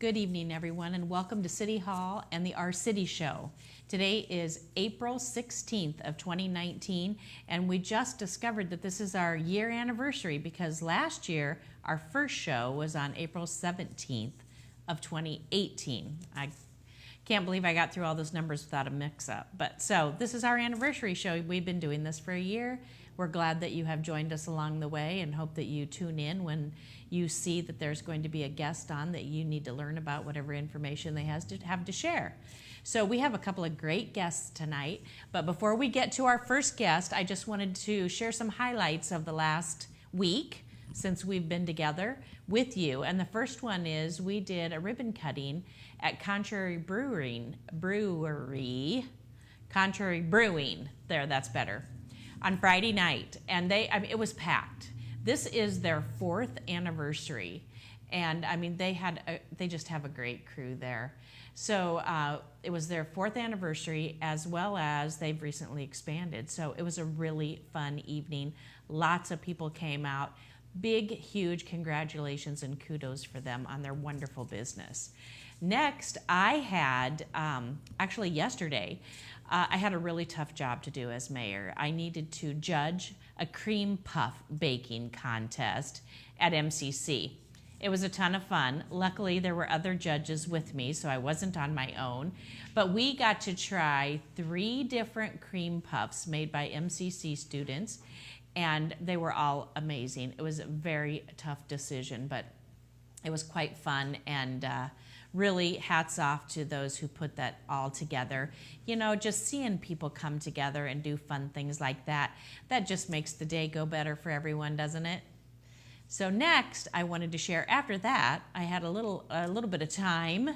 Good evening, everyone, and welcome to City Hall and the Our City Show. Today is April 16th of 2019, and we just discovered that this is our year anniversary because last year our first show was on April 17th of 2018. I can't believe I got through all those numbers without a mix-up. But so this is our anniversary show. We've been doing this for a year. We're glad that you have joined us along the way and hope that you tune in when you see that there's going to be a guest on that you need to learn about whatever information they have to share. So we have a couple of great guests tonight, but before we get to our first guest, I just wanted to share some highlights of the last week since we've been together with you. And the first one is we did a ribbon cutting at Contrary Brewing, there, that's better, on Friday night, and it was packed. This is their 4th anniversary, and I mean they just have a great crew there. So it was their 4th anniversary, as well as they've recently expanded. So it was a really fun evening. Lots of people came out. Big, huge congratulations and kudos for them on their wonderful business. Next, I had, actually yesterday, I had a really tough job to do as mayor. I needed to judge a cream puff baking contest at MCC. It was a ton of fun. Luckily, there were other judges with me, so I wasn't on my own. But we got to try 3 different cream puffs made by MCC students, and they were all amazing. It was a very tough decision, but it was quite fun, and really hats off to those who put that all together. You know, just seeing people come together and do fun things like that, that just makes the day go better for everyone, doesn't it? So next, I wanted to share, after that, I had a little bit of time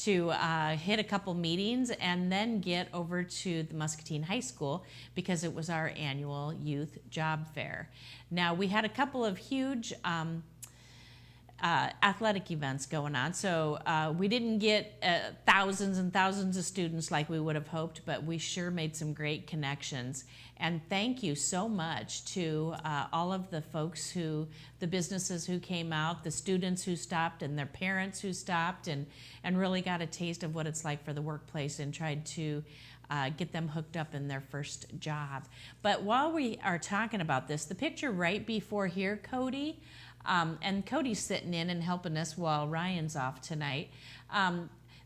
to hit a couple meetings and then get over to the Muscatine High School because it was our annual youth job fair. Now, we had a couple of huge athletic events going on. So we didn't get thousands and thousands of students like we would have hoped, but we sure made some great connections. And thank you so much to all of the folks the businesses who came out, the students who stopped, and their parents who stopped, and really got a taste of what it's like for the workplace and tried to get them hooked up in their first job. But while we are talking about this, the picture right before here, Cody, and Cody's sitting in and helping us while Ryan's off tonight.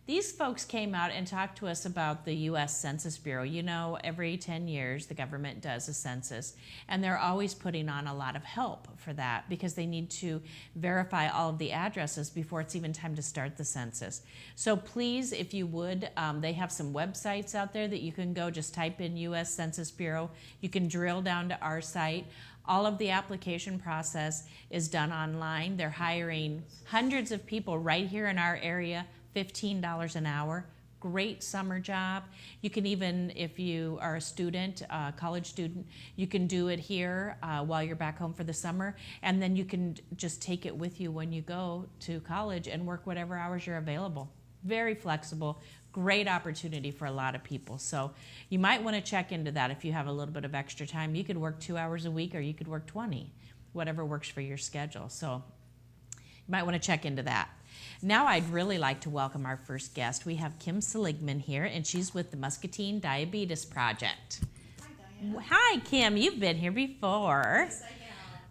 These folks came out and talked to us about the U.S. Census Bureau. You know, every 10 years the government does a census, and they're always putting on a lot of help for that because they need to verify all of the addresses before it's even time to start the census. So please, if you would, they have some websites out there that you can go, just type in U.S. Census Bureau. You can drill down to our site. All of the application process is done online. They're hiring hundreds of people right here in our area, $15 an hour. Great summer job. You can even, if you are a student, a college student, you can do it here while you're back home for the summer, and then you can just take it with you when you go to college and work whatever hours you're available. Very flexible. Great opportunity for a lot of people. So you might want to check into that if you have a little bit of extra time. You could work 2 hours a week or you could work 20, whatever works for your schedule. So you might want to check into that. Now I'd really like to welcome our first guest. We have Kim Seligman here, and she's with the Muscatine Diabetes Project. Hi, Diane. Hi, Kim. You've been here before. Yes, I have.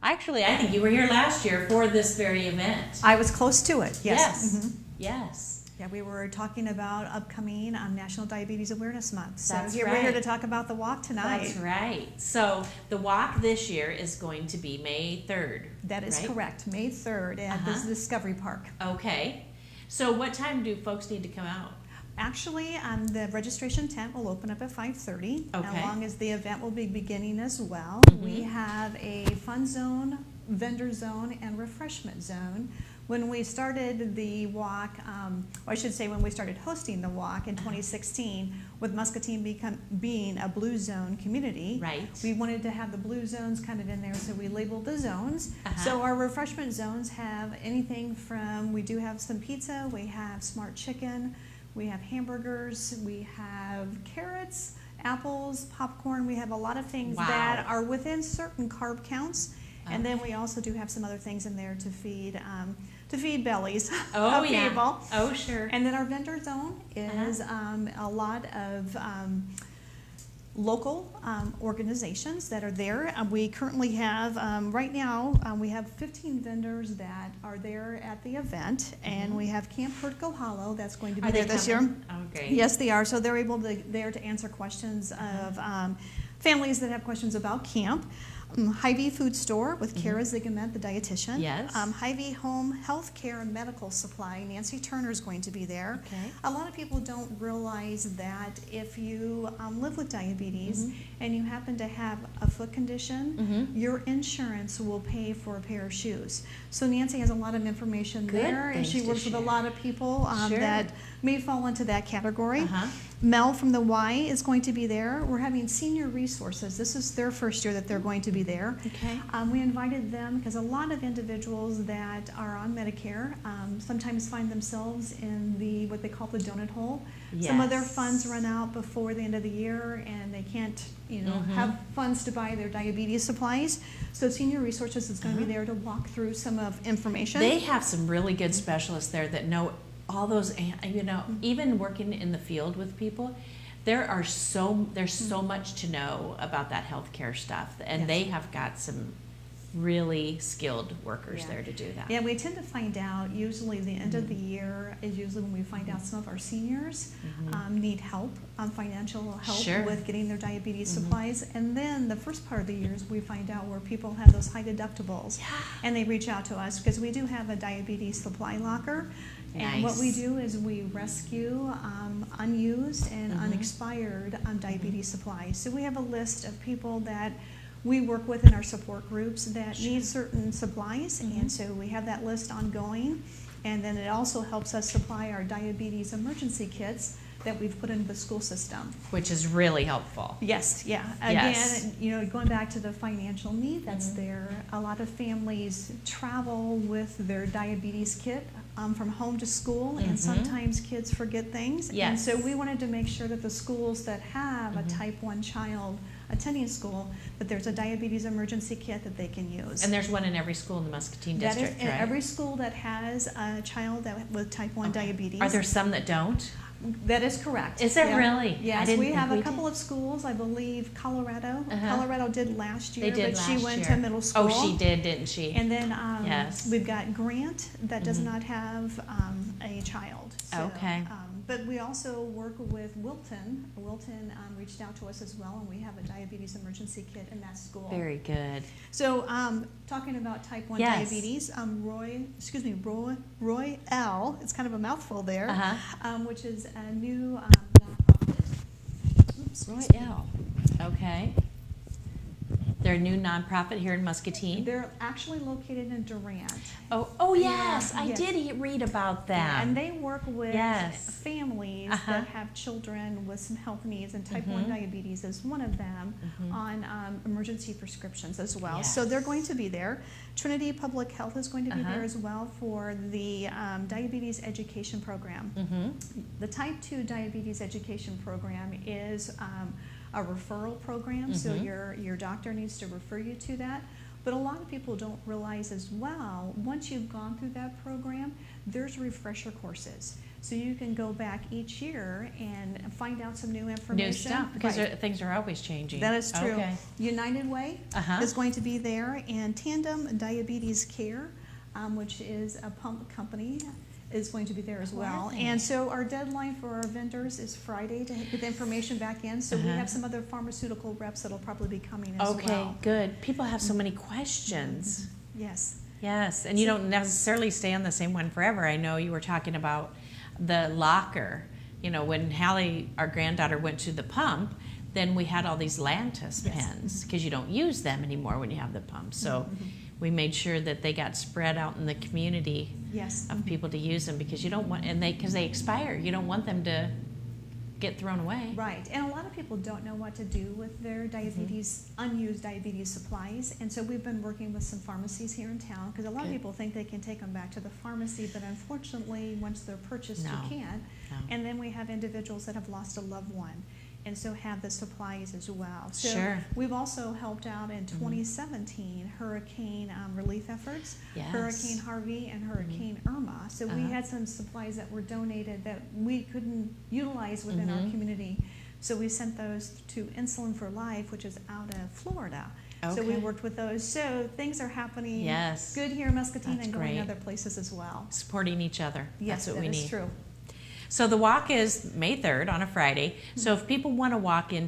Actually, I think you were here last year for this very event. I was close to it, yes. Yes. Yes. Yeah, we were talking about upcoming National Diabetes Awareness Month. So That's we're right. here to talk about the walk tonight. That's right. So the walk this year is going to be May 3rd. That is right? correct, May 3rd at the Discovery Park. Okay. So what time do folks need to come out? Actually, the registration tent will open up at 5:30, Okay. along as the event will be beginning as well. We have a fun zone, vendor zone, and refreshment zone. When we started the walk, or I should say when we started hosting the walk in 2016, with Muscatine being a blue zone community, Right. we wanted to have the blue zones kind of in there, so we labeled the zones. So our refreshment zones have anything from, we do have some pizza, we have smart chicken, we have hamburgers, we have carrots, apples, popcorn. We have a lot of things that are within certain carb counts. And then we also do have some other things in there to feed to feed bellies Oh, of yeah. people. Oh, sure. And then our vendor zone is a lot of local organizations that are there. We currently have, right now, we have 15 vendors that are there at the event, and we have Camp Hurtgo Hollow that's going to be Are there they this year. coming? Oh, great. Yes, they are. So they're there to answer questions of families that have questions about camp. Hy-Vee Food Store with Kara Ziegement, the dietitian. Yes. Hy-Vee Home Health Care and Medical Supply. Nancy Turner is going to be there. Okay. A lot of people don't realize that if you live with diabetes and you happen to have a foot condition, your insurance will pay for a pair of shoes. So Nancy has a lot of information Good there, and she things to works with a share. lot of people Sure. that may fall into that category. Uh-huh. Mel from the Y is going to be there. We're having senior resources. This is their first year that they're going to be there. Okay. We invited them because a lot of individuals that are on Medicare sometimes find themselves in the what they call the donut hole. Some of their Yes. funds run out before the end of the year, and they can't, have funds to buy their diabetes supplies. So Senior Resources is going to be there to walk through some of information. They have some really good specialists there that know all those, even working in the field with people, there's so much to know about that healthcare stuff, and Yes. they have got some really skilled workers Yeah. there to do that. Yeah, we tend to find out, usually the end of the year is usually when we find out some of our seniors need help, financial help Sure. with getting their diabetes supplies. And then the first part of the year is we find out where people have those high deductibles. And they reach out to us because we do have a diabetes supply locker. And what we Nice. do is we rescue unused and unexpired diabetes supplies. So we have a list of people that we work with in our support groups that need certain supplies, and so we have that list ongoing. And then it also helps us supply our diabetes emergency kits that we've put into the school system. Which is really helpful. Yes, yeah. Yes. Again, going back to the financial need that's there, a lot of families travel with their diabetes kit from home to school, and sometimes kids forget things. And Yes. so we wanted to make sure that the schools that have a type 1 child attending school, that there's a diabetes emergency kit that they can use. And there's one in every school in the Muscatine That is district, in right? every school that has a child with type 1 diabetes. Are there some that don't? That is correct. Is there Yeah. really? I Yes, didn't we think have we a couple did. of schools, I believe Colorado. Uh-huh. Colorado did last year, They did but she last went year. to middle school. Oh, she did, didn't she? And then Yes. we've got Grant that does not have a child. So, Okay. but we also work with Wilton. Wilton reached out to us as well, and we have a diabetes emergency kit in that school. Very good. So, talking about type 1 Yes. diabetes, Roy L, it's kind of a mouthful there, which is a new nonprofit. Oops, Roy L. Okay. They're a new nonprofit here in Muscatine. They're actually located in Durant. Oh yes, I yes. did read about them. And they work with Yes. families that have children with some health needs, and type 1 diabetes is one of them, on emergency prescriptions as well. So they're going to be there. Trinity Public Health is going to be there as well for the diabetes education program. The type 2 diabetes education program is a referral program, so your doctor needs to refer you to that. But a lot of people don't realize as well, once you've gone through that program, there's refresher courses. So you can go back each year and find out some new information. New stuff, because Right. things are always changing. That is true. Okay. United Way is going to be there, and Tandem Diabetes Care, which is a pump company, is going to be there as well. Lovely. And so our deadline for our vendors is Friday to get the information back in. So we have some other pharmaceutical reps that'll probably be coming as Okay, well. good. People have so many questions. Yes. Yes, and you don't necessarily stay on the same one forever. I know you were talking about the locker. When Hallie, our granddaughter, went to the pump, then we had all these Lantus pens because you don't use them anymore when you have the pump. So we made sure that they got spread out in the community Yes. of people to use them, because you don't want, because they expire. You don't want them to get thrown away. Right, and a lot of people don't know what to do with their diabetes, unused diabetes supplies, and so we've been working with some pharmacies here in town, because a lot of people think they can take them back to the pharmacy, but unfortunately, once they're purchased, No. you can't. No. And then we have individuals that have lost a loved one, and so have the supplies as well. So Sure. we've also helped out in 2017 hurricane relief efforts, Yes. Hurricane Harvey and Hurricane Irma. So we had some supplies that were donated that we couldn't utilize within our community. So we sent those to Insulin for Life, which is out of Florida. So we Okay. worked with those. So things are happening Yes. good here in Muscatine That's and going great. other places as well. Supporting each other. Yes, That's what that we is need. true. So the walk is May 3rd on a Friday. So if people want to walk in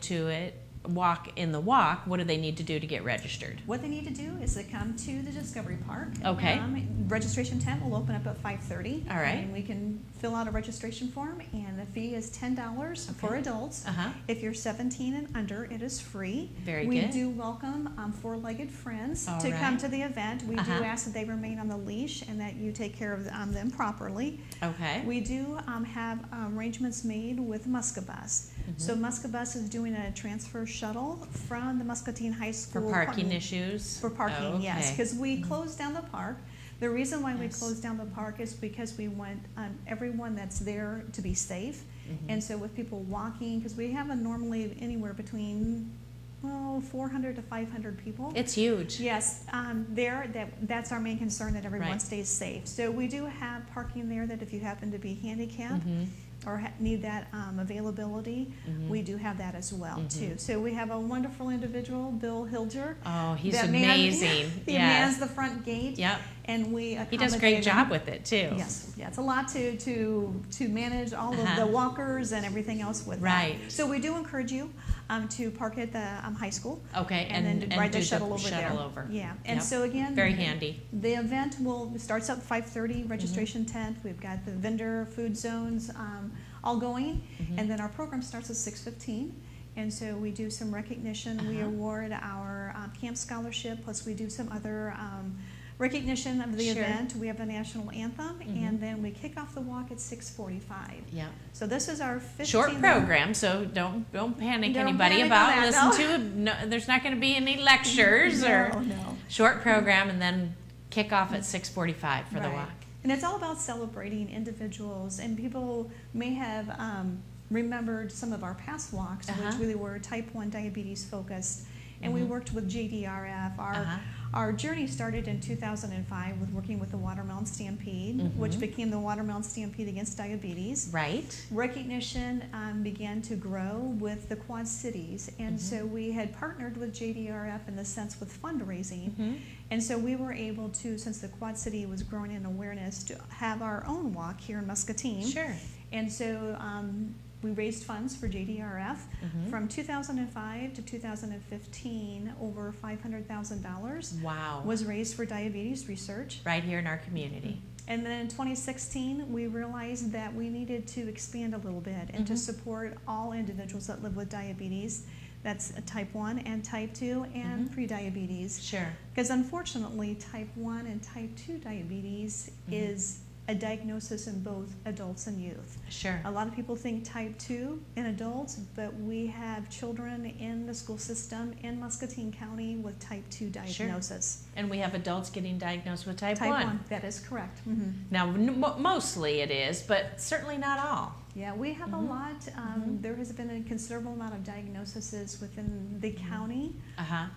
the walk, what do they need to do to get registered? What they need to do is to come to the Discovery Park. Okay. Registration tent will open up at 5:30. All right. And we can fill out a registration form, and the fee is $10 for Okay. adults. Uh-huh. If you're 17 and under, it is free. Very We good. do welcome four-legged friends All to come right. to the event. We Uh-huh. do ask that they remain on the leash and that you take care of them properly. Okay. We do have arrangements made with Muscabus. So Muscabus is doing a transfer shuttle from the Muscatine High For School. parking issues? For parking, Oh, yes, okay. because we closed down the park. The reason why we Yes. closed down the park is because we want everyone that's there to be safe. And so with people walking, because we have normally anywhere between, 400 to 500 people. It's huge. Yes, that's our main concern, that everyone Right. stays safe. So we do have parking there that if you happen to be handicapped or need that availability, we do have that as well too. So we have a wonderful individual, Bill Hilger. Oh, he's that amazing. He Yes. mans the front gate. Yep. And we He does a great accommodate job him. with it too. Yes, yeah, it's a lot to manage all of Uh-huh. the walkers and everything else with Right. that. So we do encourage you to park at the high school. Okay, And then ride do the shuttle over shuttle there. over. Yeah, and Yep. so again, Very handy. the event starts up 5:30, registration tent. We've got the vendor food zones all going, and then our program starts at 6:15. And so we do some recognition. We award our camp scholarship, plus we do some other recognition of the Sure. event. We have a national anthem, and then we kick off the walk at 6:45. Yeah. So this is our 15th Short program, so don't panic Don't anybody panic about on that, listen to. No, there's not going to be any lectures or No. short program, and then kick off at 6:45 for the Right. walk. And it's all about celebrating individuals, and people may have remembered some of our past walks, which really were type 1 diabetes focused. And we worked with JDRF. Our journey started in 2005 with working with the Watermelon Stampede, which became the Watermelon Stampede Against Diabetes. Right. Recognition began to grow with the Quad Cities, and so we had partnered with JDRF in the sense with fundraising. And so we were able to, since the Quad City was growing in awareness, to have our own walk here in Muscatine. Sure. And so we raised funds for JDRF. From 2005 to 2015, over $500,000 Wow. was raised for diabetes research. Right here in our community. And then in 2016, we realized that we needed to expand a little bit and to support all individuals that live with diabetes. That's type 1 and type 2 and prediabetes. Sure. Because unfortunately, type 1 and type 2 diabetes is a diagnosis in both adults and youth. Sure. A lot of people think type 2 in adults, but we have children in the school system in Muscatine County with type 2 diagnosis. And we have adults getting diagnosed with type 1. Type 1, that is correct. Now, mostly it is, but certainly not all. Yeah, we have a lot. There has been a considerable amount of diagnoses within the county.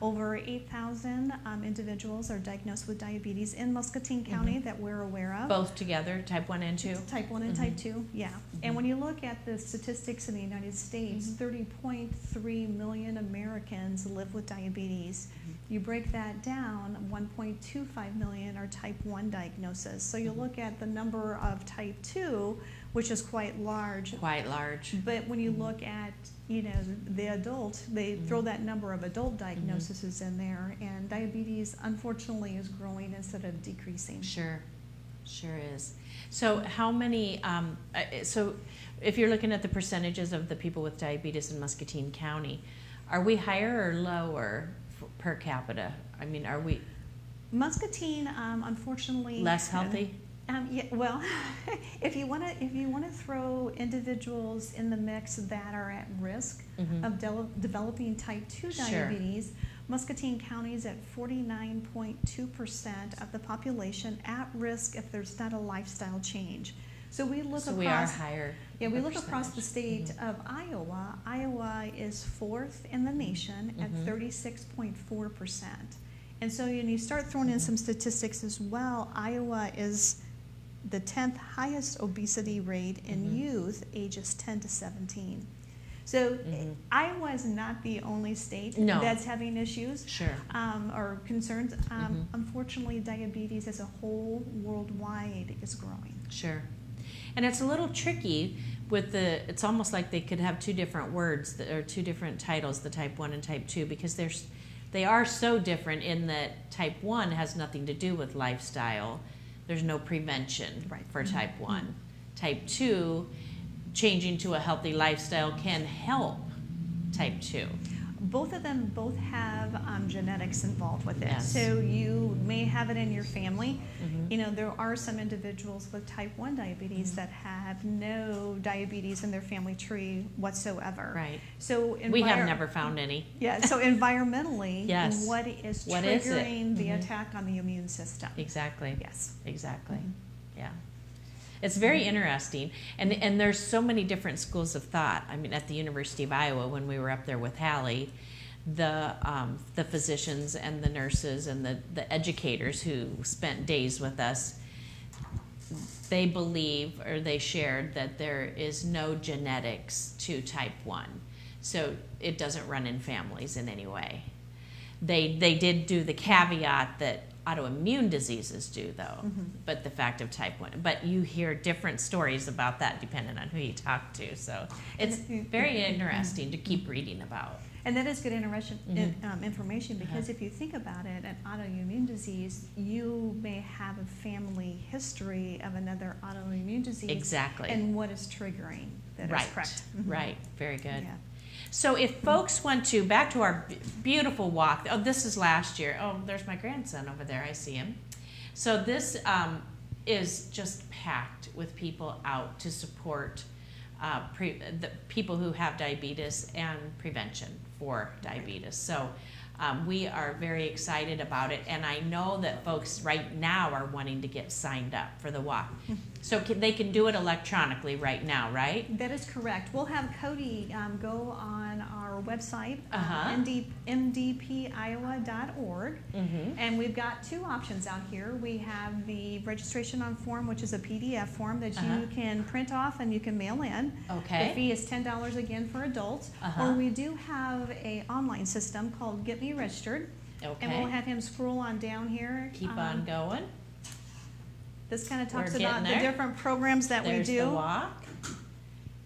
Over 8,000 individuals are diagnosed with diabetes in Muscatine County that we're aware of. Both together, type 1 and 2? Type 1 and type 2, yeah. And when you look at the statistics in the United States, 30.3 million Americans live with diabetes. You break that down, 1.25 million are type 1 diagnosis. So you look at the number of type 2, which is quite large. Quite large. But when you look at, the adult, they throw that number of adult diagnoses in there, and diabetes, unfortunately, is growing instead of decreasing. Sure is. So how many, so if you're looking at the percentages of the people with diabetes in Muscatine County, are we higher or lower per capita? I mean, are we Muscatine, unfortunately, less healthy? Yeah, well, if you want to throw individuals in the mix that are at risk of developing type 2 diabetes, Muscatine County is at 49.2% of the population at risk if there's not a lifestyle change. So we look So across. we are higher. Yeah, we the look across the percentage. state of Iowa. Iowa is 4th in the nation at 36.4%. And so when you start throwing in some statistics as well, Iowa is the 10th highest obesity rate in youth ages 10 to 17. So Iowa is not the only state No. that's having issues Sure. or concerns. Unfortunately, diabetes as a whole worldwide is growing. Sure. And it's a little tricky with it's almost like they could have two different words or two different titles, the type 1 and type 2, because they are so different in that type 1 has nothing to do with lifestyle. There's no prevention for type 1. Type 2, changing to a healthy lifestyle can help type 2. Both of them have genetics involved with it. Yes. So you may have it in your family. You know, there are some individuals with type 1 diabetes that have no diabetes in their family tree whatsoever. Right. So We have never found any. Yeah, so environmentally, Yes. what is What is it? triggering the attack on the immune system? Exactly. Yes. Exactly. Yeah. It's very interesting. And there's so many different schools of thought. I mean, at the University of Iowa, when we were up there with Hallie, the physicians and the nurses and the educators who spent days with us, they believe, or they shared, that there is no genetics to type 1. So it doesn't run in families in any way. They did do the caveat that autoimmune diseases do, though, but the fact of type 1. But you hear different stories about that depending on who you talk to. So it's very interesting to keep reading about. And that is good information, because if you think about it, an autoimmune disease, you may have a family history of another autoimmune disease. Exactly. And what is triggering that is correct. Right. Very good. Yeah. So if folks want to, back to our beautiful walk. Oh, this is last year. Oh, there's my grandson over there. I see him. So this is just packed with people out to support the people who have diabetes and prevention for diabetes. So we are very excited about it, and I know that folks right now are wanting to get signed up for the walk. So they can do it electronically right now, right? That is correct. We'll have Cody go on our website, mdpiowa.org, and we've got two options out here. We have the registration on form, which is a PDF form that you can print off and you can mail in. Okay. The fee is $10 again for adults. Or we do have an online system called Get Me Registered, and we'll have him scroll on down here. Keep on going. This kind of talks We're about the getting there. different programs that There's we do. the walk.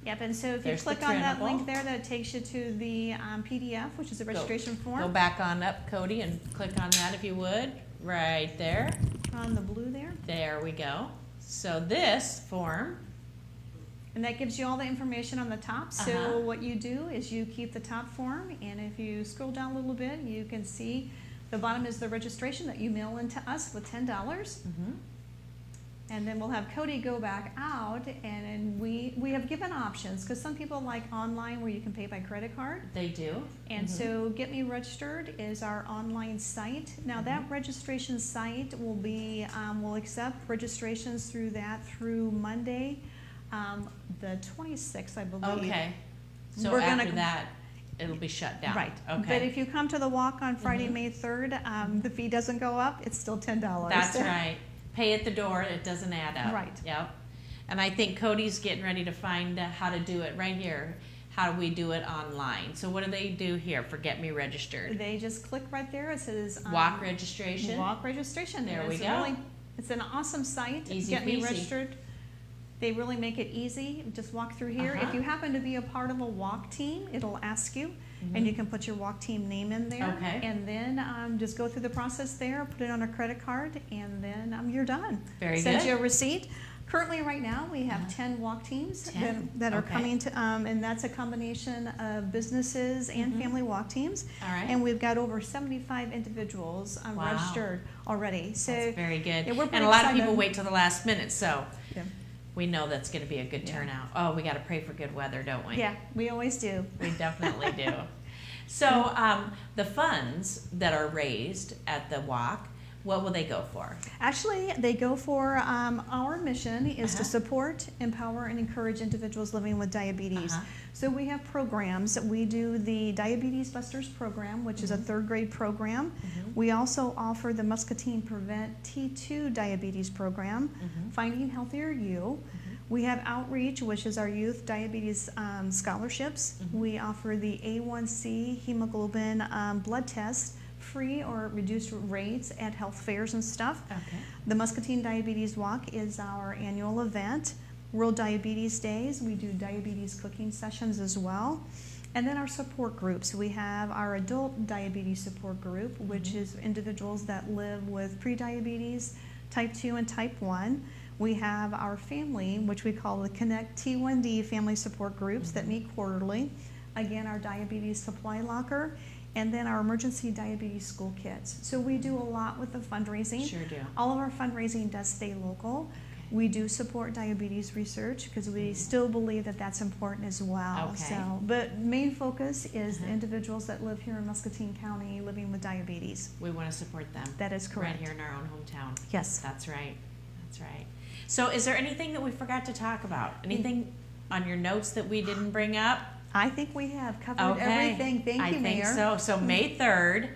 Yep, and so if you There's the click on that printable. link there, that takes you to the PDF, which is a registration Go form. back on up, Cody, and click on that if you would. Right there. On the blue there. There we go. So this form. And that gives you all the information on the top. So what you do is you keep the top form, and if you scroll down a little bit, you can see the bottom is the registration that you mail into us with $10. And then we'll have Cody go back out, and then we have given options, because some people like online where you can pay by credit card. They do. And so Get Me Registered is our online site. Now that registration site will be, we'll accept registrations through Monday, the 26th, I believe. Okay. So We're after gonna- that, it'll be shut down. Right. Okay. But if you come to the walk on Friday, May 3rd, the fee doesn't go up. It's still $10. That's right. Pay at the door. It doesn't add up. Right. Yep. And I think Cody's getting ready to find how to do it right here. How do we do it online? So what do they do here for Get Me Registered? They just click right there. It says Walk registration. Walk registration. There And we it's go. It's an awesome site. Easy Get Me peasy. Registered. They really make it easy. Just walk through here. If you happen to be a part of a walk team, it'll ask you, and you can put your walk team name in there. Okay. And then just go through the process there, put it on a credit card, and then you're done. Very Send good. you a receipt. Currently, right now, we have 10 walk teams 10? that are Okay. coming to, and that's a combination of businesses and family walk teams. All right. And we've got over 75 individuals Wow. registered already. So That's very good. yeah, we're And pretty a lot of excited. people wait till the last minute, so Yeah. we know that's going to be a good turnout. Oh, we got to pray for good weather, don't we? Yeah, we always do. We definitely do. So the funds that are raised at the walk What will they go for? Actually, they go for our mission is to Uh-huh. support, empower, and encourage individuals living with diabetes. Uh-huh. So we have programs. We do the Diabetes Busters program, which is a third grade program. We also offer the Muscatine Prevent T2 diabetes program, Finding Healthier You. We have Outreach, which is our youth diabetes scholarships. We offer the A1C hemoglobin blood test, free or reduced rates at health fairs and stuff. Okay. The Muscatine Diabetes Walk is our annual event. World Diabetes Days, we do diabetes cooking sessions as well. And then our support groups. We have our adult diabetes support group, which is individuals that live with prediabetes, type 2 and type 1. We have our family, which we call the Connect T1D family support groups that meet quarterly. Again, our diabetes supply locker, and then our emergency diabetes school kits. So we do a lot with the fundraising. Sure do. All of our fundraising does stay local. We do support diabetes research because we still believe that that's important as well. Okay. So, but main focus is the individuals that live here in Muscatine County living with diabetes. We want to support them. That is correct. Right here in our own hometown. Yes. That's right. That's right. So is there anything that we forgot to talk about? Anything on your notes that we didn't bring up? I think we have covered Okay. everything. Thank you, Mayor. I think so. So May 3rd,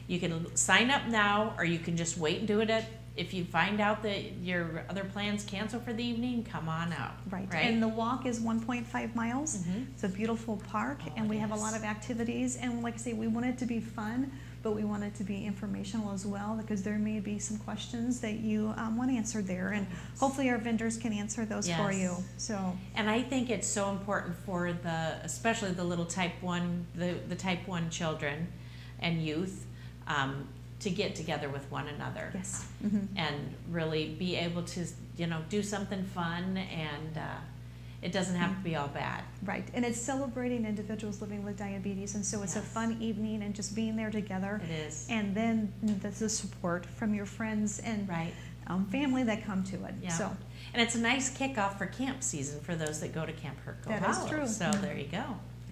you can sign up now, or you can just wait and do it if you find out that your other plans cancel for the evening, come on out. Right. And the walk is 1.5 miles. It's a beautiful park, and we have a lot of activities. And like I say, we want it to be fun, but we want it to be informational as well, because there may be some questions that you want answered there, and hopefully our vendors can answer those for you. So. And I think it's so important for especially the little type 1, the type 1 children and youth, to get together with one another. Yes. And really be able to, do something fun, and it doesn't have to be all bad. Right, and it's celebrating individuals living with diabetes, and so it's a fun evening and just being there together. It is. And then the support from your friends and family that come to it. Yeah. So. And it's a nice kickoff for camp season for those that go to Camp Herco. That is true. So there you go.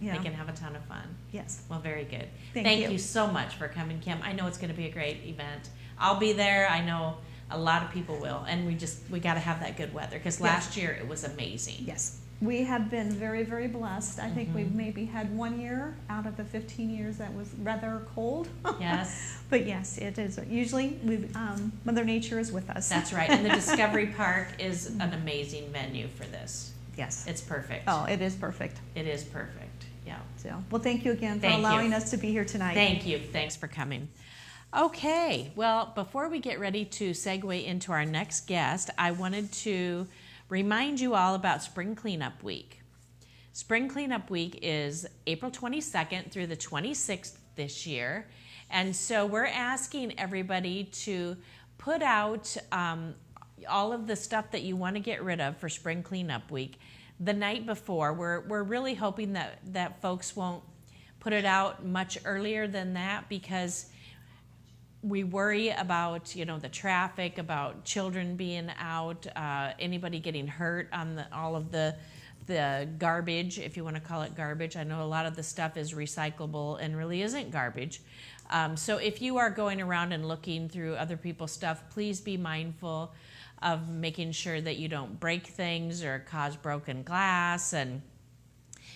Yeah. They can have a ton of fun. Yes. Well, very good. Thank you so much for coming, Kim. I know it's going to be a great event. I'll be there. I know a lot of people will, and we got to have that good weather, because last year it was amazing. Yes. We have been very, very blessed. I think we've maybe had 1 year out of the 15 years that was rather cold. Yes. But yes, it is. Usually, Mother Nature is with us. That's right. And the Discovery Park is an amazing venue for this. Yes. It's perfect. Oh, it is perfect. It is perfect. Yeah. So, well, thank you again for allowing us to be here tonight. Thank you. Thanks for coming. Okay. Well, before we get ready to segue into our next guest, I wanted to remind you all about Spring Cleanup Week. Spring Cleanup Week is April 22nd through the 26th this year. And so we're asking everybody to put out all of the stuff that you want to get rid of for Spring Cleanup Week the night before. We're really hoping that folks won't put it out much earlier than that, because we worry about, the traffic, about children being out, anybody getting hurt on all of the garbage, if you want to call it garbage. I know a lot of the stuff is recyclable and really isn't garbage. So if you are going around and looking through other people's stuff, please be mindful of making sure that you don't break things or cause broken glass, and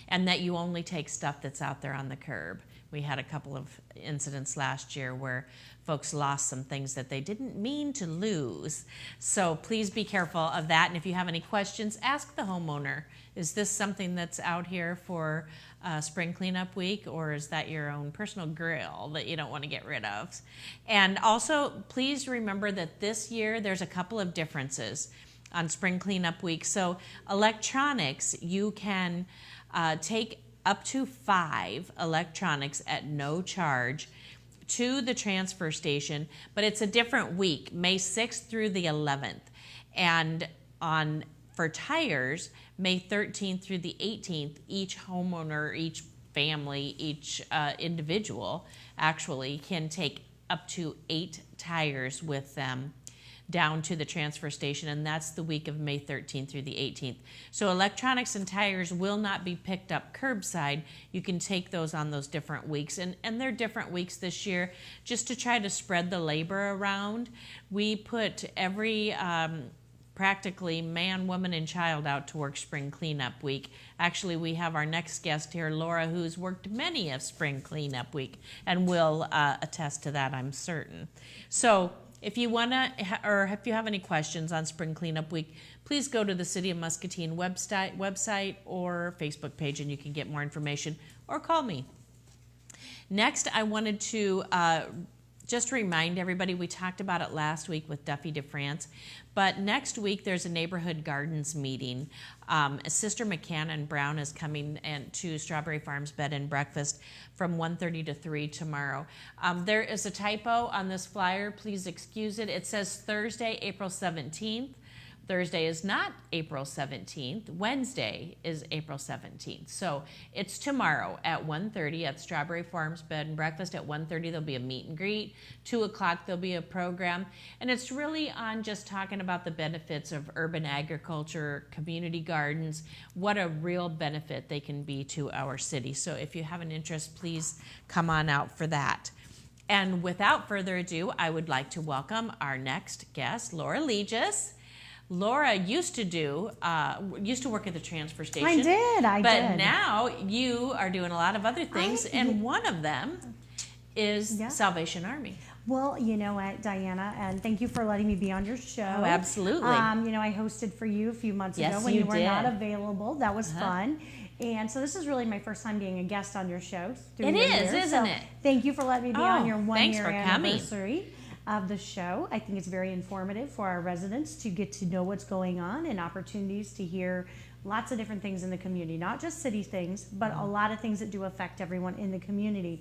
that you only take stuff that's out there on the curb. We had a couple of incidents last year where folks lost some things that they didn't mean to lose. So please be careful of that. And if you have any questions, ask the homeowner. Is this something that's out here for Spring Cleanup Week, or is that your own personal grill that you don't want to get rid of? And also, please remember that this year there's a couple of differences on Spring Cleanup Week. So electronics, you can take up to 5 electronics at no charge to the transfer station, but it's a different week, May 6th through the 11th. And for tires, May 13th through the 18th, each homeowner, each family, each individual actually can take up to 8 tires with them down to the transfer station, and that's the week of May 13th through the 18th. So electronics and tires will not be picked up curbside. You can take those on those different weeks, and they're different weeks this year just to try to spread the labor around. We put every practically man, woman, and child out to work spring cleanup week. Actually, we have our next guest here, Laura, who's worked many of spring cleanup week and will attest to that, I'm certain. So if you want to, or if you have any questions on spring cleanup week, please go to the City of Muscatine website or Facebook page, and you can get more information, or call me. Next, I wanted to just remind everybody, we talked about it last week with Duffy DeFrance, but next week there's a neighborhood gardens meeting. Sister McCann Brown is coming to Strawberry Farms Bed and Breakfast from 1:30 to 3 tomorrow. There is a typo on this flyer. Please excuse it. It says Thursday, April 17th. Thursday is not April 17th. Wednesday is April 17th. So it's tomorrow at 1:30 at Strawberry Farms Bed and Breakfast. At 1:30 there'll be a meet and greet. 2 o'clock there'll be a program. And it's really on just talking about the benefits of urban agriculture, community gardens, what a real benefit they can be to our city. So if you have an interest, please come on out for that. And without further ado, I would like to welcome our next guest, Laura Liegois. Laura used to work at the transfer station. I did. But now you are doing a lot of other things, and one of them is Salvation Army. Well, you know what, Diana, and thank you for letting me be on your show. Oh, absolutely. You know, I hosted for you a few months ago when you were not available. That was fun. And so this is really my first time being a guest on your show. It is, isn't it? Thank you for letting me be on your 1 year anniversary. Coming. Of the show. I think it's very informative for our residents to get to know what's going on and opportunities to hear lots of different things in the community, not just city things, but a lot of things that do affect everyone in the community.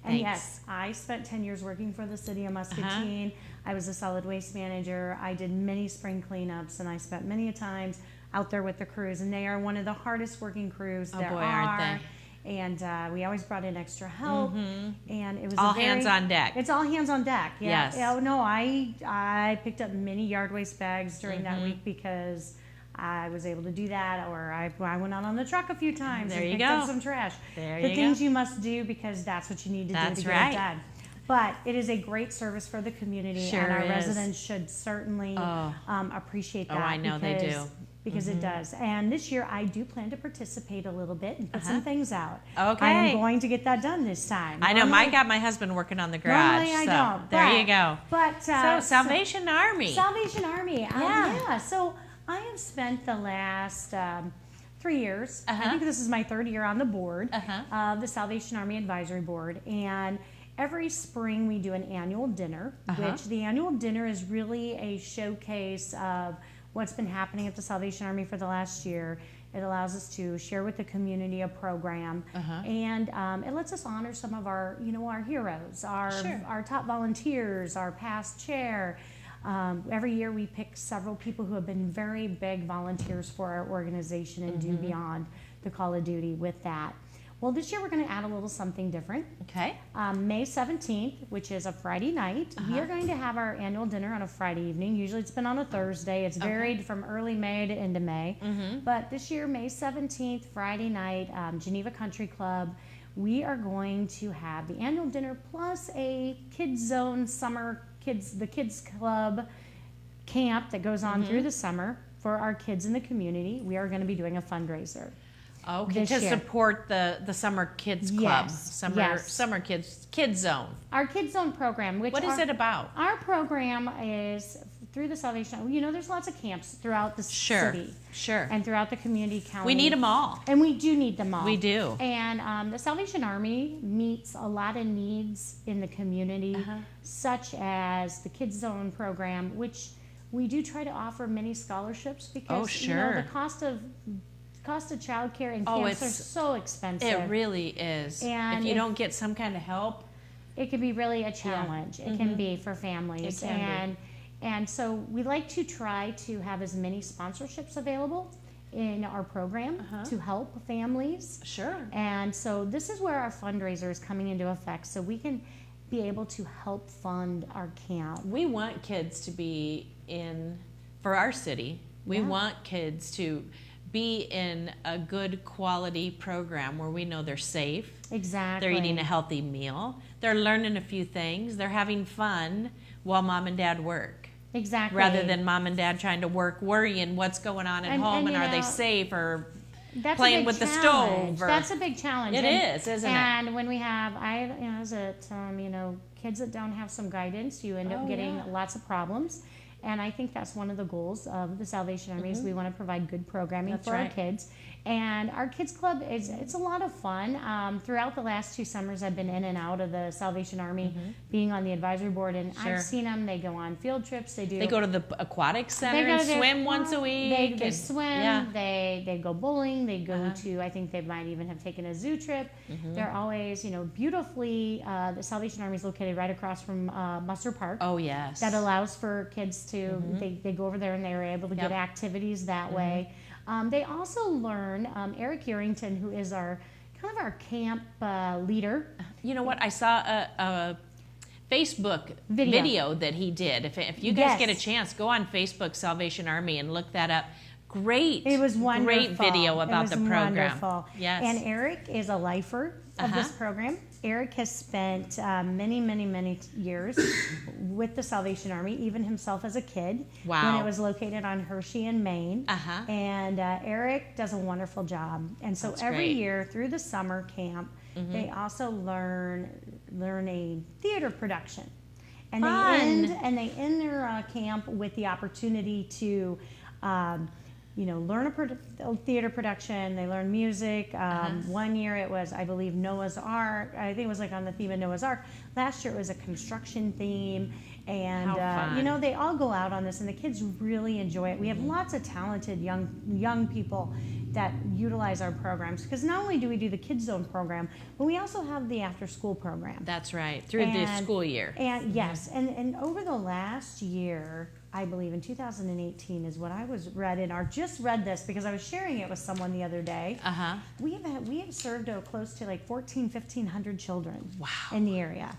And yes, I spent 10 years working for the City of Muscatine. I was a solid waste manager. I did many spring cleanups, and I spent many times out there with the crews, and they are one of the hardest working crews there are. Aren't they? And we always brought in extra help, and it was all hands on deck. It's all hands on deck. Yeah. Yes. Oh no, I picked up many yard waste bags during that week because I was able to do that, or I went out on the truck a few times and picked up some trash. The things you must do because that's what you need to do to get it done. But it is a great service for the community, and our residents should certainly appreciate that. Oh, I know they do. Because it does. And this year I do plan to participate a little bit and put some things out. Okay. I am going to get that done this time. I know. I got my husband working on the garage. Normally I don't. There you go. But so Salvation Army. Salvation Army. Yeah. So I have spent the last 3 years. I think this is my 3rd year on the board of the Salvation Army Advisory Board. And every spring we do an annual dinner, which the annual dinner is really a showcase of what's been happening at the Salvation Army for the last year. It allows us to share with the community a program, and it lets us honor some of our, our heroes, our top volunteers, our past chair. Every year we pick several people who have been very big volunteers for our organization and do beyond the call of duty with that. Well, this year we're going to add a little something different. Okay. May 17th, which is a Friday night, we are going to have our annual dinner on a Friday evening. Usually it's been on a Thursday. It's varied from early May to end of May. But this year, May 17th, Friday night, Geneva Country Club, we are going to have the annual dinner plus a Kids Zone the Kids Club camp that goes on through the summer for our kids in the community. We are going to be doing a fundraiser. Okay, to support the Summer Kids Club, Summer Kids Zone. Our Kids Zone program. What is it about? Our program is through the Salvation. There's lots of camps throughout the city. Sure. And throughout the community, county. We need them all. And we do need them all. We do. And the Salvation Army meets a lot of needs in the community, such as the Kids Zone program, which we do try to offer many scholarships because the cost of childcare and camps are so expensive. It really is. And if you don't get some kind of help, it can be really a challenge. It can be for families. And so we like to try to have as many sponsorships available in our program to help families. Sure. And so this is where our fundraiser is coming into effect. So we can be able to help fund our camp. We want kids to be for our city, we want kids to be in a good quality program where we know they're safe. Exactly. They're eating a healthy meal. They're learning a few things. They're having fun while mom and dad work. Exactly. Rather than mom and dad trying to work, worrying what's going on at home and are they safe or playing with the stove. That's a big challenge. It is, isn't it? And when we have, kids that don't have some guidance, you end up getting lots of problems. And I think that's one of the goals of the Salvation Army is we want to provide good programming for our kids. And our kids club it's a lot of fun. Throughout the last 2 summers, I've been in and out of the Salvation Army, being on the advisory board, and I've seen them. They go on field trips. They go to the aquatic center and swim once a week. They swim. They go bowling. They go to, I think they might even have taken a zoo trip. They're always, beautifully. The Salvation Army is located right across from Musser Park. Oh yes. That allows for kids to they go over there and they are able to get activities that way. They also learn, Eric Urrington, who is our camp leader. You know what? I saw a Facebook video that he did. If you guys get a chance, go on Facebook Salvation Army and look that up. Great. It was wonderful. Great video about the program. Wonderful. Yes. And Eric is a lifer of this program. Eric has spent many years with the Salvation Army, even himself as a kid. Wow. When it was located on Hershey in Maine. And Eric does a wonderful job. And so every year through the summer camp, they also learn a theater production. And they end their camp with the opportunity to learn a theater production. They learn music. One year it was, I believe, Noah's Ark. I think it was on the theme of Noah's Ark. Last year it was a construction theme. And, they all go out on this, and the kids really enjoy it. We have lots of talented young people that utilize our programs, because not only do we do the Kids Zone program, but we also have the after-school program. That's right, through the school year. And yes, and over the last year, I believe in 2018 is what I just read this because I was sharing it with someone the other day. We have served close to 1,500 children in the area.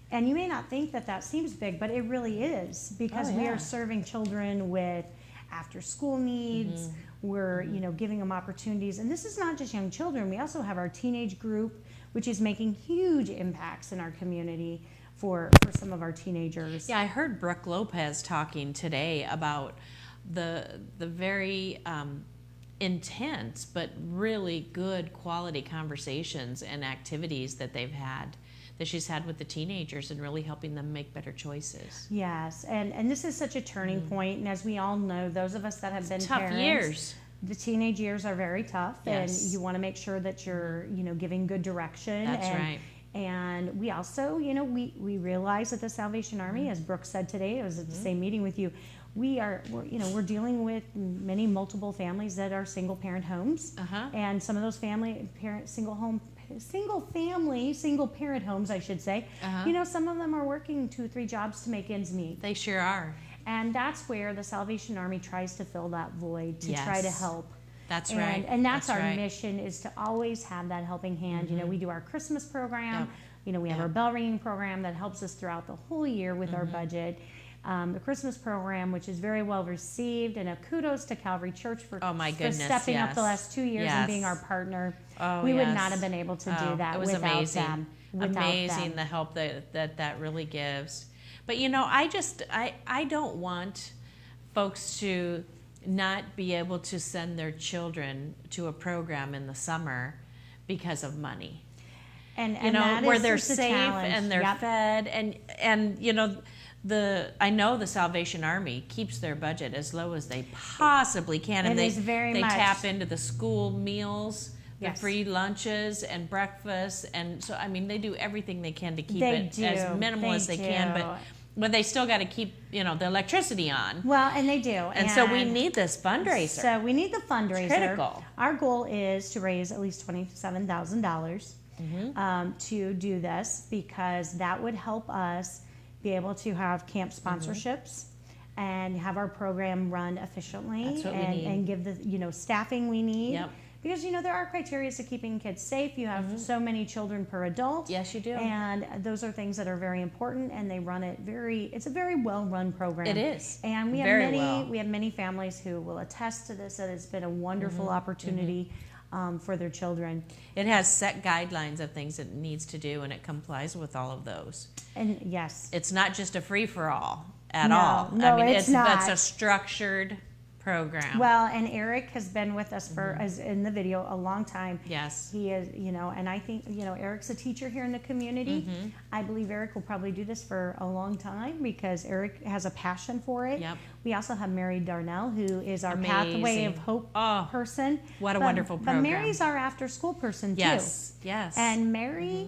And you may not think that seems big, but it really is, because we are serving children with after school needs. We're giving them opportunities, and this is not just young children. We also have our teenage group, which is making huge impacts in our community for some of our teenagers. Yeah, I heard Brooke Lopez talking today about the very intense but really good quality conversations and activities that she's had with the teenagers, and really helping them make better choices. Yes, and this is such a turning point, and as we all know, those of us that have been tough parents, years. The teenage years are very tough, and you want to make sure that you're giving good direction. That's right. And we also, we realize that the Salvation Army, as Brooke said today, it was at the same meeting with you, we're dealing with multiple families that are single parent homes, and some of those single parent homes, I should say. Some of them are working 2-3 jobs to make ends meet. They sure are. And that's where the Salvation Army tries to fill that void, to try to help. That's right. And that's our mission, is to always have that helping hand. We do our Christmas program. We have our bell ringing program that helps us throughout the whole year with our budget. The Christmas program, which is very well received, and a kudos to Calvary Church for stepping up the last 2 years and being our partner. We would not have been able to do that without them. Amazing, the help that really gives. But I don't want folks to not be able to send their children to a program in the summer because of money. And where they're safe and they're fed, and I know the Salvation Army keeps their budget as low as they possibly can, and they tap into the school meals, the free lunches and breakfasts, and so they do everything they can to keep it as minimal as they can, but they still got to keep the electricity on. Well, and they do, and so we need this fundraiser. So we need the fundraiser. It's critical. Our goal is to raise at least $27,000 to do this, because that would help us be able to have camp sponsorships and have our program run efficiently, That's what we need. And give the staffing we need. because there are criteria to keeping kids safe. You have so many children per adult. Yes, you do. And those are things that are very important, and they run it it's a very well run program. It is. And we have many families who will attest to this, that it's been a wonderful opportunity for their children. It has set guidelines of things it needs to do, and it complies with all of those. And yes, it's not just a free-for-all at No, all. no, it's not. It's a structured program. Well, and Eric has been with us for, as in the video, a long time. Yes. He is, and I think, Eric's a teacher here in the community. I believe Eric will probably do this for a long time because Eric has a passion for it. Yep. We also have Mary Darnell, who is our Amazing. Pathway of Hope person. What a wonderful program. But Mary's our after school person too. Yes, yes. And Mary,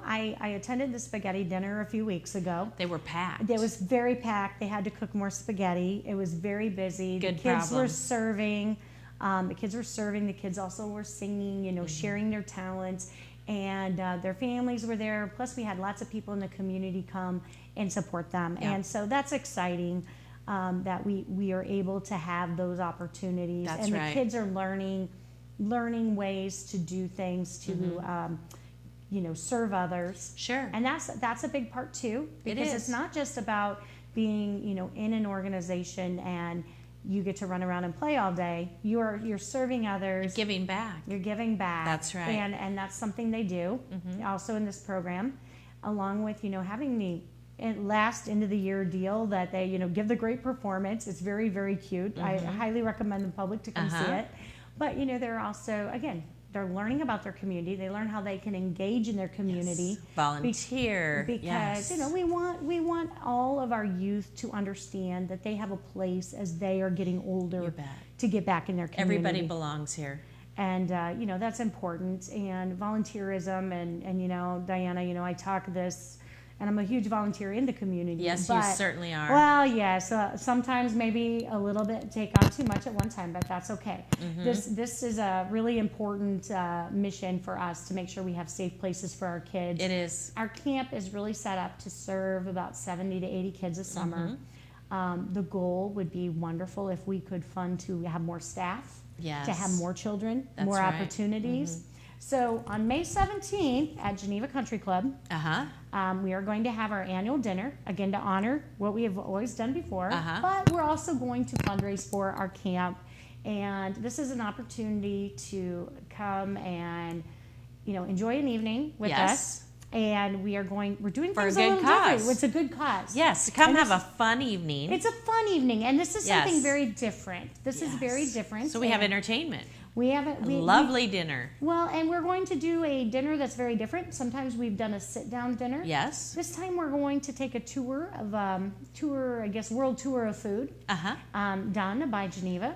I attended the spaghetti dinner a few weeks ago. They were packed. It was very packed. They had to cook more spaghetti. It was very busy. Good The kids problem. were serving. The kids were serving. The kids also were singing, sharing their talents. And their families were there. Plus, we had lots of people in the community come and support them. Yeah. And so that's exciting that we are able to have those opportunities. That's and right. the kids are learning ways to do things, to serve others. Sure. And that's a big part too, because is. it's not just about being in an organization and you get to run around and play all day. You're serving others. Giving back. You're giving back. That's right. And that's something they do also in this program, along with having the last end of the year deal that they give the great performance. It's very, very cute. I highly recommend the public to come see it. But they're also, again, they're learning about their community. They learn how they can engage in their community. Yes. Volunteer. Because yes. we want all of our youth to understand that they have a place as they are getting older You bet. to get back in their community. Everybody belongs here. And that's important. And volunteerism and Diana, I talk this, and I'm a huge volunteer in the community. Yes, you certainly are. Well, yes, sometimes maybe a little bit take on too much at one time, but that's okay. This is a really important mission for us to make sure we have safe places for our kids. It is. Our camp is really set up to serve about 70 to 80 kids a summer. The goal would be wonderful if we could fund to have more staff, Yes. to have more children, That's more right. opportunities. So on May 17th at Geneva Country Club, we are going to have our annual dinner, again to honor what we have always done before, but we're also going to fundraise for our camp. And this is an opportunity to come and enjoy an evening with us. And we're doing For things a good little cause. different. It's a good cause. Yes, come And have a fun evening. It's a fun evening, and this is Yes. something very different. This is very Yes. different. So we have and entertainment. we have a Lovely dinner. Well, and we're going to do a dinner that's very different. Sometimes we've done a sit-down dinner. Yes. This time we're going to take a tour of world tour of food, done by Geneva.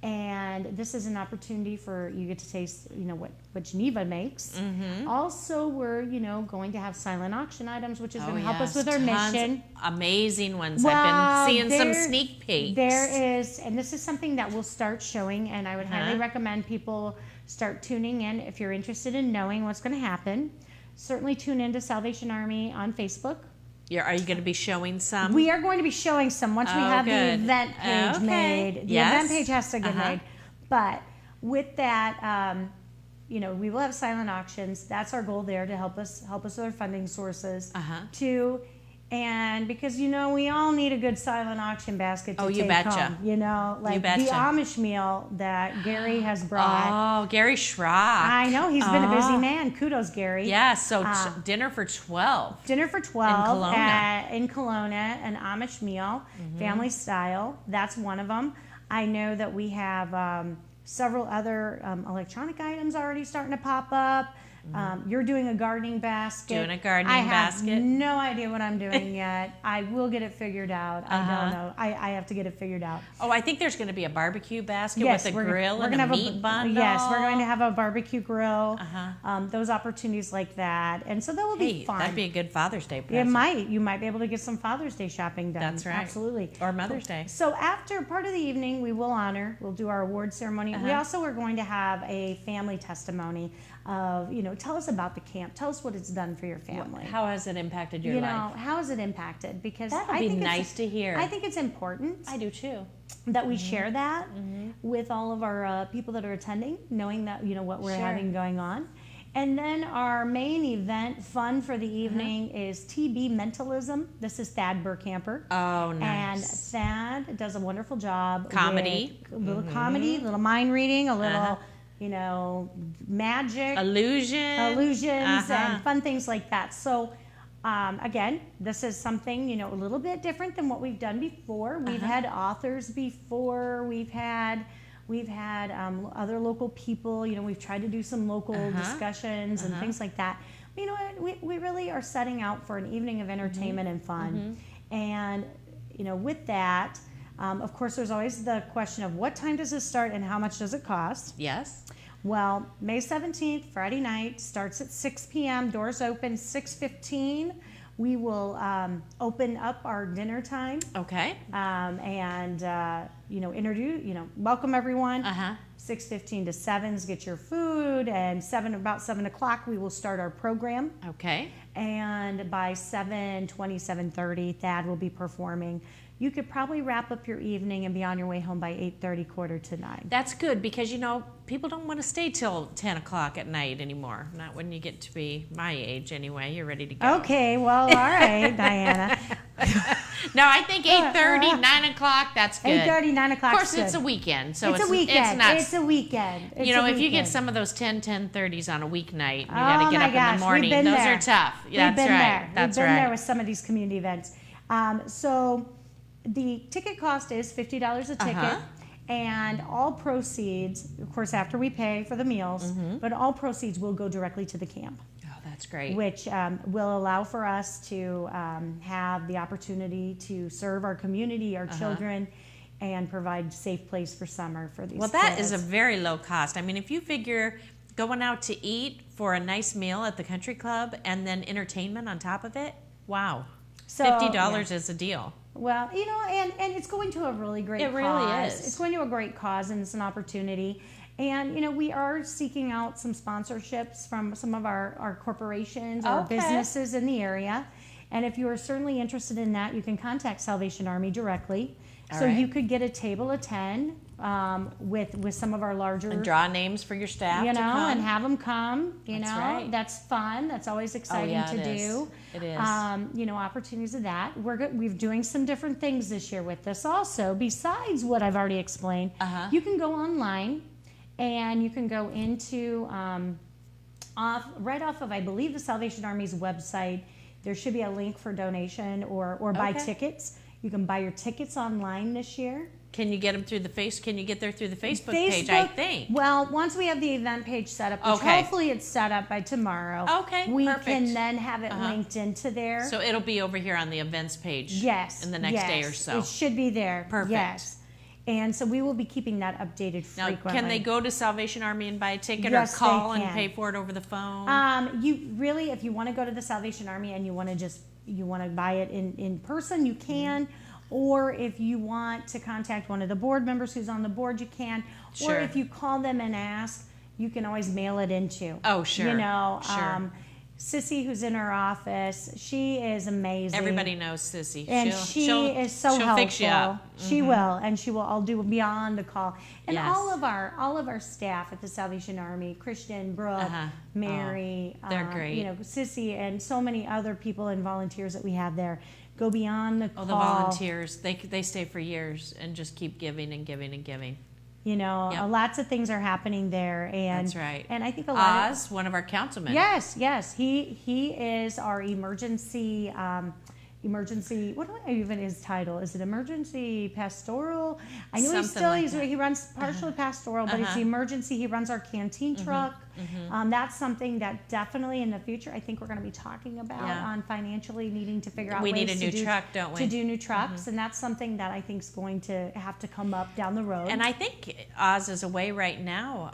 And this is an opportunity for you get to taste, what Geneva makes. Also, we're, going to have silent auction items, which is going to help us with our Tons mission. Amazing ones. Well, I've been seeing some there- sneak peeks. There is, and this is something that we'll start showing, and I would highly recommend people start tuning in if you're interested in knowing what's going to happen. Certainly tune into Salvation Army on Facebook. Are you going to be showing some? We are going to be showing some once we have good. the event page made. The Yes. event page has to get made. But with that, we will have silent auctions. That's our goal there to help us with our funding sources. And because we all need a good silent auction basket to take betcha. home. Like the betcha. Amish meal that Gary has brought. Oh, Gary Schrock. I know he's been a busy man. Kudos, Gary. Yeah, so dinner for 12. Dinner for 12 In Kelowna. in Kelowna, an Amish meal, family style. That's one of them. I know that we have several other electronic items already starting to pop up. You're doing a gardening basket. Doing a gardening basket. I have no idea what I'm doing yet. I will get it figured out. I don't know. I have to get it figured out. Oh, I think there's going to be a barbecue basket Yes, with a we're grill gonna and a have meat bundle. Yes, we're going to have a barbecue grill. Those opportunities like that, and so that will be fun. That'd be a good Father's Day It present. might. You might be able to get some Father's Day shopping done. That's right. Absolutely. Or Mother's Day. So after part of the evening, we'll do our award ceremony. We also are going to have a family testimony. of, tell us about the camp. Tell us what it's done for your family. How has it impacted your life? How has it impacted? Because That would be nice to hear. I think it's important. I do too. That we share that with all of our people that are attending, knowing that, what we're having going on. And then our main event, fun for the evening, is TB Mentalism. This is Thad Burkamper. Oh, nice. And Thad does a wonderful job. Comedy. With a little comedy, a little mind reading, a little, magic. Illusions and fun things like that. So, again, this is something, a little bit different than what we've done before. We've had authors before. We've had other local people. We've tried to do some local discussions and things like that. But you know what? We really are setting out for an evening of entertainment and fun. And with that, of course, there's always the question of what time does this start and how much does it cost? Yes. Well, May 17th, Friday night, starts at 6 p.m. Doors open 6:15. We will open up our dinner time. Okay. And introduce, welcome everyone. 6:15 to 7 get your food, and about 7 o'clock we will start our program. Okay. And by 7:20, 7:30, Thad will be performing. You could probably wrap up your evening and be on your way home by 8:30, 8:45. That's good because, people don't want to stay till 10 o'clock at night anymore. Not when you get to be my age anyway. You're ready to go. Okay, well, all right, Diana. No, I think 8:30, 9 o'clock, that's good. 8:30, 9 o'clock. Of course, it's a weekend. So it's a weekend. It's not, it's a weekend. if you get some of those 10:30s on a weeknight, you got to get up in the morning. Those are tough. That's right. That's We've been right. there with some of these community events. So the ticket cost is $50 a ticket. And all proceeds, of course, after we pay for the meals, but all proceeds will go directly to the camp. Oh, that's great. Which will allow for us to have the opportunity to serve our community, our children, and provide safe place for summer for these Well, that kids. is a very low cost. I mean, if you figure going out to eat for a nice meal at the country club and then entertainment on top of it, wow. So, $50 is a deal. Well, and it's going to a really great cause. It really is. It's going to a great cause, and it's an opportunity. And, we are seeking out some sponsorships from some of our corporations or businesses in the area. And if you are certainly interested in that, you can contact Salvation Army directly. So you could get a table of 10 with some of our larger... And draw names for your staff to come. and have them come, That's right. That's fun. That's always exciting to do. It is. Opportunities of that. We're doing some different things this year with this also. Besides what I've already explained, you can go online and you can go into, right off of, I believe, the Salvation Army's website. There should be a link for donation or buy tickets. You can buy your tickets online this year. Can you get them through Can you get there through the Facebook page? I think. Well, once we have the event page set up, which hopefully it's set up by tomorrow. Okay, we perfect. can then have it linked into there. So it'll be over here on the events page. Yes. In the next day or so. It should be there. Perfect. Yes. And so we will be keeping that updated frequently. Now, can they go to Salvation Army and buy a ticket, Yes, or call they and can. pay for it over the phone? You really, if you want to go to the Salvation Army and you want to buy it in person, you can. Or if you want to contact one of the board members who's on the board, you can. Sure. Or if you call them and ask, you can always mail it into. Oh, sure. Sure. Sissy, who's in our office, she is amazing. Everybody knows Sissy. And she'll is so she'll helpful. Fix you up. She will, and she will all do beyond the call. And Yes. all of our staff at the Salvation Army, Christian, Brooke, Mary, they're great. Sissy, and so many other people and volunteers that we have there go beyond the call. Oh, the volunteers, they stay for years and just keep giving and giving and giving. Lots of things are happening there, and That's right. And I think a lot Oz, one of our councilmen. Yes, he is our emergency. What do I even his title? Is it emergency pastoral? I know he runs partially pastoral, but it's emergency. He runs our canteen truck. That's something that definitely in the future I think we're going to be talking about on financially needing to figure out We ways need a new truck, don't we? To do new trucks, and that's something that I think is going to have to come up down the road. And I think Oz is away right now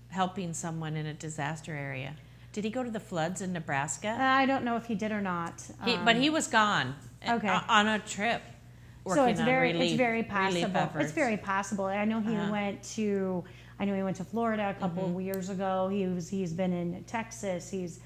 helping someone in a disaster area. Did he go to the floods in Nebraska? I don't know if he did or not. But he was gone on a trip. So it's on very relief possible. efforts. It's very possible. I know he went to I know he went to Florida a couple of years ago. He's been in Texas. He's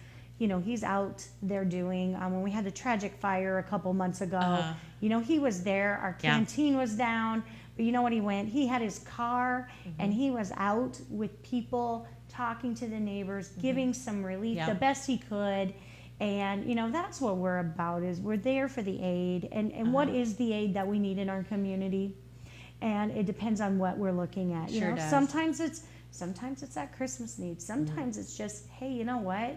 out there doing, when we had the tragic fire a couple months ago, he was there. Our canteen was down, but you know what he went? He had his car and he was out with people, talking to the neighbors, giving some relief the best he could. And, that's what we're about, is we're there for the aid. And what is the aid that we need in our community? And it depends on what we're looking at. Sure does. Sometimes it's that Christmas need. Sometimes it's just, hey, you know what?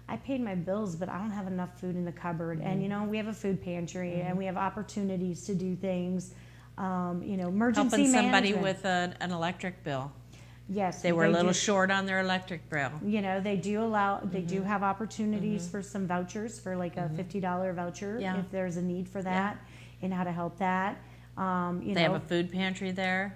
I paid my bills, but I don't have enough food in the cupboard. And, we have a food pantry and we have opportunities to do things, emergency helping somebody management. with an electric bill. Yes. They were a little short on their electric bill. They do have opportunities for some vouchers, for like a $50 voucher if there's a need for that, and how to help that. They have a food pantry there.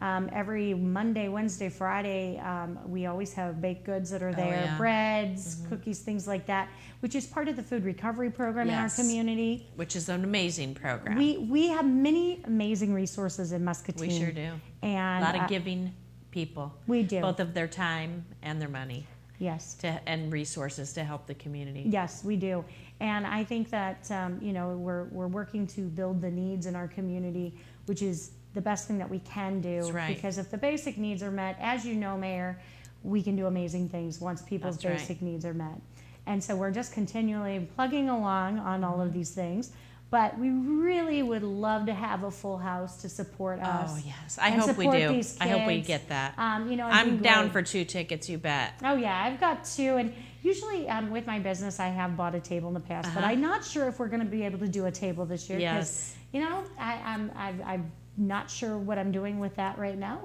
Every Monday, Wednesday, Friday, we always have baked goods that are there, breads, cookies, things like that, which is part of the food recovery program in our community. Which is an amazing program. We have many amazing resources in Muscatine. We sure do. And a lot of giving people. We do. Both of their time and their money. Yes. And resources to help the community. Yes, we do. And I think that, we're working to build the needs in our community, which is the best thing that we can do. That's right. Because if the basic needs are met, as you know, Mayor, we can do amazing things once people's basic needs are met. And so we're just continually plugging along on all of these things. But we really would love to have a full house to support us. Oh, yes. I hope we do. I hope we get that. I'm down for 2 tickets, you bet. Oh, yeah. I've got 2. And usually with my business, I have bought a table in the past. But I'm not sure if we're going to be able to do a table this year. Yes. Because, I'm not sure what I'm doing with that right now.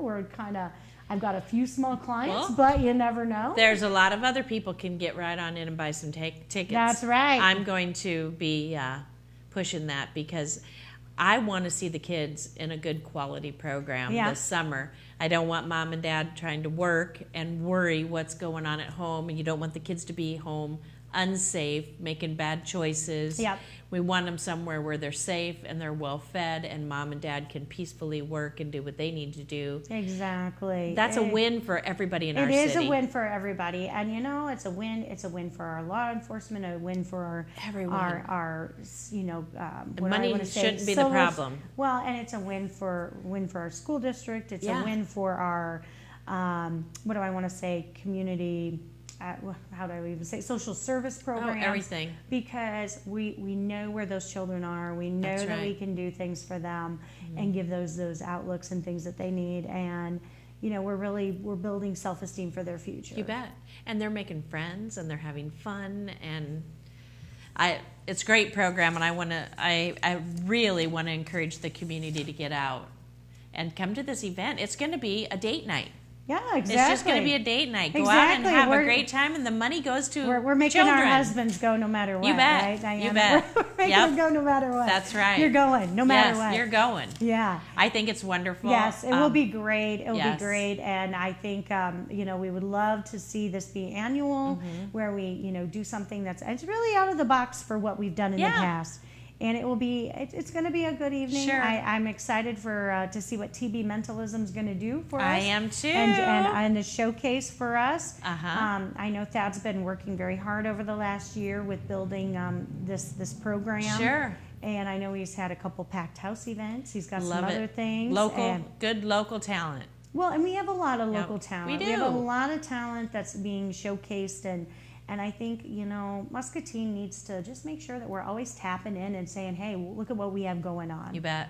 I've got a few small clients, but you never know. There's a lot of other people can get right on in and buy some tickets. That's right. I'm going to be pushing that because I want to see the kids in a good quality program this summer. I don't want mom and dad trying to work and worry what's going on at home, and you don't want the kids to be home unsafe, making bad choices. Yep. We want them somewhere where they're safe and they're well fed, and mom and dad can peacefully work and do what they need to do. Exactly. That's a win for everybody in our city. It is a win for everybody, and it's a win. It's a win for our law enforcement, a win for our money shouldn't be the problem. Well, and it's a win for our school district. It's a win for our what do I want to say, community. How do I even say, social service programs. Everything. Because we know where those children are. We know that we can do things for them and give those outlooks and things that they need. And, we're building self-esteem for their future. You bet. And they're making friends and they're having fun, and it's a great program, and I really want to encourage the community to get out and come to this event. It's going to be a date night. Yeah, exactly. It's just going to be a date night. Go out and have a great time, and the money goes to We're making children. Our husbands go no matter what. You bet. Right, Diana? You bet. We're making them go no matter what. That's right. You're going no matter what. Yes, you're going. Yeah. I think it's wonderful. Yes, it will be great. It will yes. be great, and I think we would love to see this be annual, where we do something it's really out of the box for what we've done in the past. And it will be, it's going to be a good evening. Sure. I'm excited to see what TB Mentalism is going to do for us. I am too. And a showcase for us. Uh-huh. I know Thad's been working very hard over the last year with building this program. Sure. And I know he's had a couple packed house events. He's got Love some other it. things. Good local talent. Well, and we have a lot of local talent. We do. We have a lot of talent that's being showcased, and I think, Muscatine needs to just make sure that we're always tapping in and saying, hey, look at what we have going on. You bet.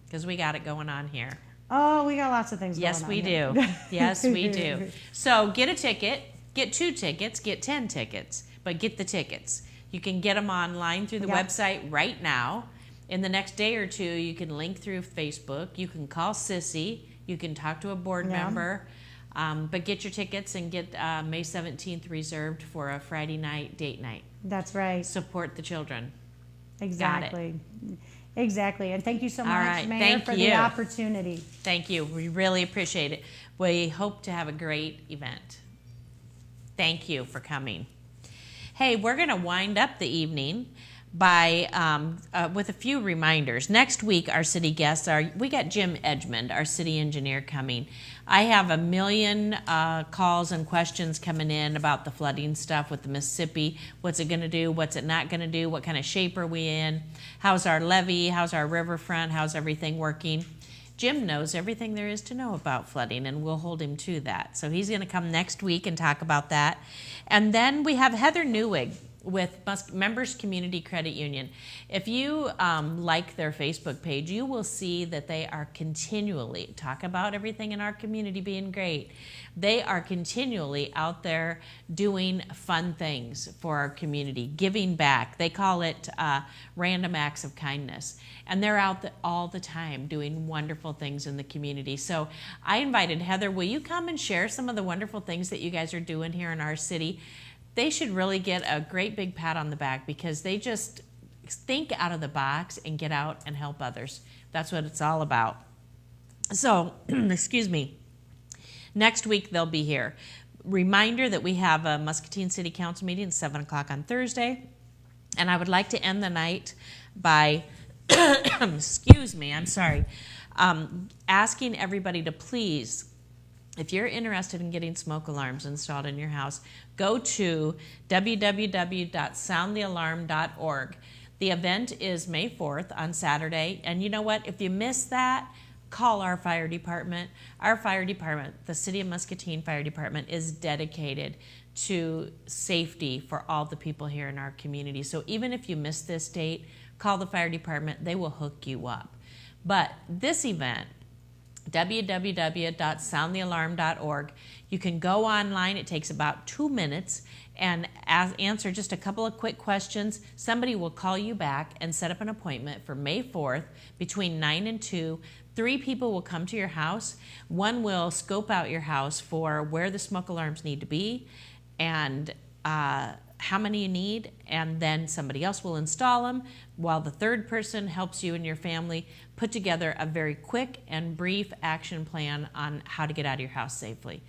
Because we got it going on here. Oh, we got lots of things going on. Yes, we do. Yes, we do. So get a ticket, get 2 tickets, get 10 tickets, but get the tickets. You can get them online through the website right now. In the next day or two, you can link through Facebook. You can call Sissy. You can talk to a board member. But get your tickets and get May 17th reserved for a Friday night date night. That's right. Support the children. Exactly. Got it. Exactly. And thank you so much, Mayor, Thank for you. the opportunity. Thank you. We really appreciate it. We hope to have a great event. Thank you for coming. Hey, we're going to wind up the evening, with a few reminders. Next week, our city guests we got Jim Edgmond, our city engineer, coming. I have 1 million calls and questions coming in about the flooding stuff with the Mississippi. What's it going to do? What's it not going to do? What kind of shape are we in? How's our levee? How's our riverfront? How's everything working? Jim knows everything there is to know about flooding, and we'll hold him to that. So he's going to come next week and talk about that. And then we have Heather Newig with Members Community Credit Union. If you like their Facebook page, you will see that they are continually talk about everything in our community being great. They are continually out there doing fun things for our community, giving back. They call it random acts of kindness. And they're out all the time doing wonderful things in the community. So I invited Heather, will you come and share some of the wonderful things that you guys are doing here in our city? They should really get a great big pat on the back because they just think out of the box and get out and help others. That's what it's all about. So, excuse me, next week they'll be here. Reminder that we have a Muscatine City Council meeting at 7 o'clock on Thursday. And I would like to end the night by, excuse me, I'm sorry, asking everybody to please, if you're interested in getting smoke alarms installed in your house, go to www.soundthealarm.org. The event is May 4th on Saturday. And you know what? If you miss that, call our fire department. Our fire department, the City of Muscatine Fire Department, is dedicated to safety for all the people here in our community. So even if you miss this date, call the fire department. They will hook you up. But this event, www.soundthealarm.org. You can go online. It takes about 2 minutes and answer just a couple of quick questions. Somebody will call you back and set up an appointment for May 4th between 9 and 2. 3 people will come to your house. One will scope out your house for where the smoke alarms need to be and how many you need, and then somebody else will install them while the third person helps you and your family put together a very quick and brief action plan on how to get out of your house safely.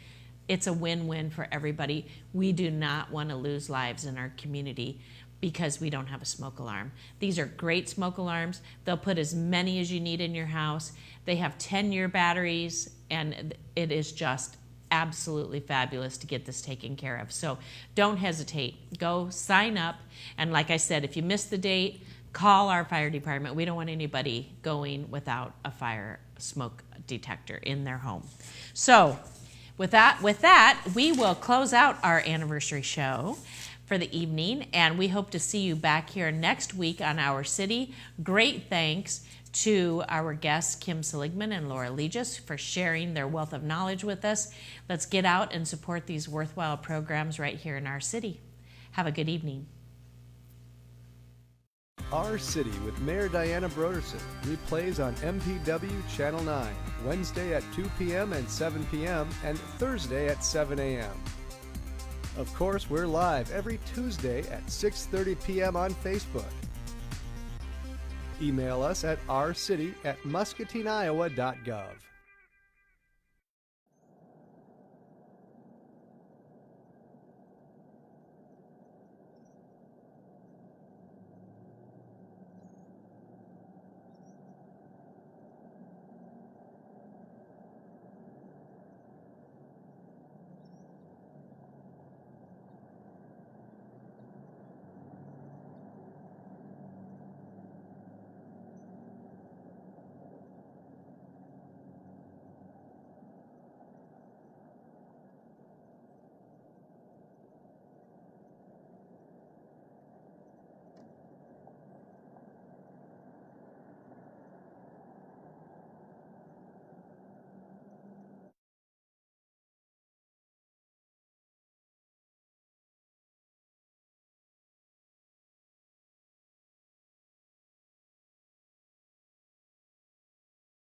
It's a win-win for everybody. We do not want to lose lives in our community because we don't have a smoke alarm. These are great smoke alarms. They'll put as many as you need in your house. They have 10-year batteries, and it is just absolutely fabulous to get this taken care of. So don't hesitate. Go sign up. And like I said, if you miss the date, call our fire department. We don't want anybody going without a fire smoke detector in their home. So with that, we will close out our anniversary show for the evening, and we hope to see you back here next week on Our City. Great thanks to our guests, Kim Seligman and Laura Liegois, for sharing their wealth of knowledge with us. Let's get out and support these worthwhile programs right here in our city. Have a good evening. Our City with Mayor Diana Broderson replays on MPW Channel 9, Wednesday at 2 p.m. and 7 p.m. and Thursday at 7 a.m. Of course, we're live every Tuesday at 6:30 p.m. on Facebook. Email us at ourcity@muscatineiowa.gov.